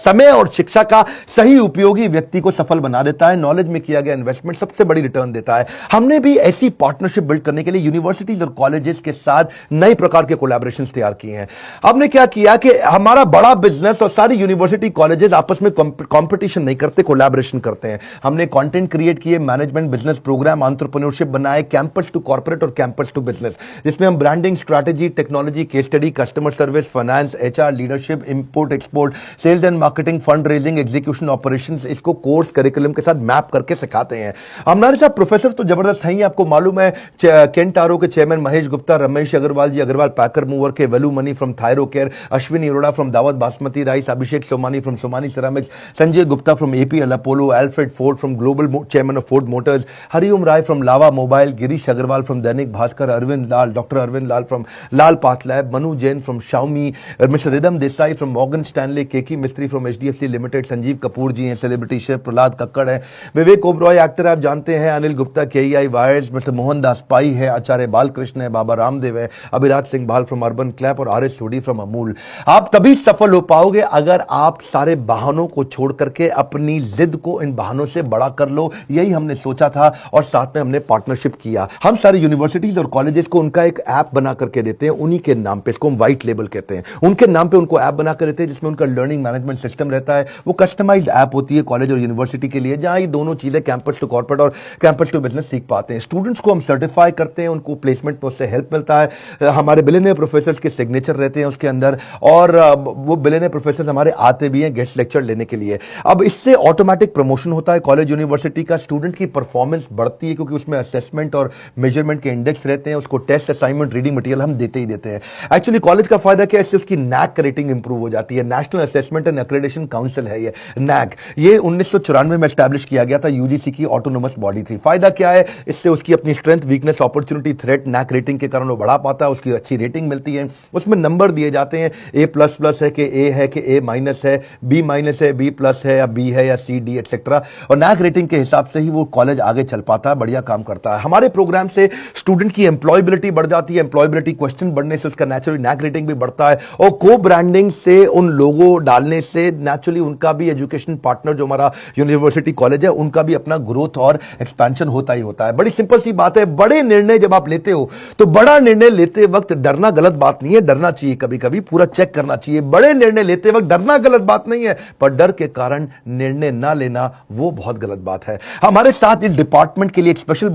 समय और शिक्षा का सही उपयोगी व्यक्ति को सफल बना देता है। नॉलेज में किया गया इन्वेस्टमेंट सबसे बड़ी रिटर्न देता है। हमने भी ऐसी पार्टनरशिप बिल्ड करने के लिए यूनिवर्सिटीज और कॉलेजेस के साथ नए प्रकार के कोलैबोरेशंस तैयार किए हैं। हमने क्या किया कि हमारा बड़ा बिजनेस और सारी यूनिवर्सिटी कॉलेजेस आपस में कंपटीशन नहीं करते, कोलैबोरेशन करते हैं। हमने कंटेंट क्रिएट किए, मैनेजमेंट बिजनेस प्रोग्राम, एंटरप्रेन्योरशिप बनाए, कैंपस टू कॉर्पोरेट और कैंपस टू बिजनेस, जिसमें हम branding, strategy, technology, case study, customer service, finance, HR, leadership, import export, sales and marketing, fund raising, execution, operations, इसको course curriculum के साथ map करके सिखाते हैं। हमारे साथ प्रोफेसर तो जबरदस्त हैं ही, आपको मालूम है। केंट आरो के chairman Mahesh Gupta, Ramesh Agarwal ji, Agarwal packer mover के, Velu Mani from Thyrocare, Ashwini Arora from Daawat basmati rice, Abhishek Somani from Somani ceramics, Sanjay Gupta from APL Apollo, Alfred Ford from global chairman of Ford Motors, Hariom Rai from Lava mobile, Girish Agarwal from Dainik Bhaskar, Arvind Lal, doctor Arvind Lal from Lal path lab, Manu Jain from Xiaomi, mister Ridham Desai from Morgan Stanley, Keki Mistry from HDFC limited, Sanjeev Kapoor ji हैं celebrity chef, Prahlad Kakkar है, Vivek Oberoi actor आप जानते हैं, Anil Gupta KEI wires, mister Mohandas Pai है, आचार्य बालकृष्ण है, बाबा रामदेव है, Abhiraj Singh Bhal from Urban Clap और R S Sodhi from Amul. आप तभी सफल हो पाओगे अगर आप सारे बहानों को छोड़ करके अपनी जिद को इन बहानों से बड़ा कर लो। यही हमने सोचा था और साथ में हमने पार्टनरशिप किया। हम सारे यूनिवर्सिटीज और कॉलेजेस को उनका एक ऐप बना करके देते हैं, उन्हीं के नाम पे, इसको हम व्हाइट लेबल कहते हैं, उनके नाम पे उनको ऐप बना कर देते हैं जिसमें उनका लर्निंग मैनेजमेंट सिस्टम रहता है। वो कस्टमाइज्ड ऐप होती है कॉलेज और यूनिवर्सिटी के लिए, जहां ये दोनों चीजें कैंपस टू कॉर्पोरेट और कैंपस टू बिजनेस सीख पाते हैं। स्टूडेंट्स को हम सर्टिफाई करते हैं, उनको प्लेसमेंट में उससे हेल्प मिलता है। हमारे बिलियनियर प्रोफेसर के सिग्नेचर रहते हैं उसके अंदर, और वो बिलियनियर प्रोफेसर हमारे आते भी हैं गेस्ट लेक्चर लेने के लिए। अब इससे ऑटोमेटिक प्रमोशन होता है कॉलेज यूनिवर्सिटी का, स्टूडेंट की परफॉर्मेंस बढ़ती है क्योंकि उसमें असेसमेंट और मेजरमेंट के इंडेक्स रहते हैं। उसको टेस्ट, असाइनमेंट, रीडिंग मटेरियल हम देते ही देते हैं। एक्चुअली कॉलेज का फायदा क्या है, इससे उसकी नैक रेटिंग इंप्रूव हो जाती है। National assessment and accreditation council है ये नैक, ये 1994 में एस्टैब्लिश किया गया था, यूजीसी की ऑटोनोमस बॉडी थी। फायदा क्या है, इससे उसकी अपनी strength, weakness, opportunity, threat, NAAC rating के कारण वो बढ़ा पाता है, उसकी अच्छी रेटिंग मिलती है। उसमें नंबर दिए जाते हैं, A++ है कि A है कि A- है, B- है, B+ है या B है या C, D एटसेट्रा, और नैक रेटिंग के हिसाब से ही वो कॉलेज आगे चल पाता है, बढ़िया काम करता है। हमारे प्रोग्राम से स्टूडेंट की एम्प्लॉयबिलिटी बढ़ जाती है, एम्प्लॉयबिलिटी क्वेश्चन बढ़ने से उसका नेचुरली नैक रेटिंग भी बढ़ता है, और को ब्रांडिंग से, उन लोगों डालने से नेचुरली उनका भी एजुकेशन पार्टनर जो हमारा यूनिवर्सिटी कॉलेज है, उनका भी अपना ग्रोथ और एक्सपेंशन होता ही होता है। बड़ी सिंपल सी बात है, बड़े निर्णय जब आप लेते हो तो बड़ा निर्णय लेते वक्त डरना गलत बात नहीं है, डरना चाहिए, कभी कभी पूरा चेक करना चाहिए। बड़े निर्णय लेते वक्त डरना गलत बात नहीं है, पर डर के कारण निर्णय ना लेना वो बहुत गलत बात है। हमारे साथ इस डिपार्टमेंट के लिए एक स्पेशल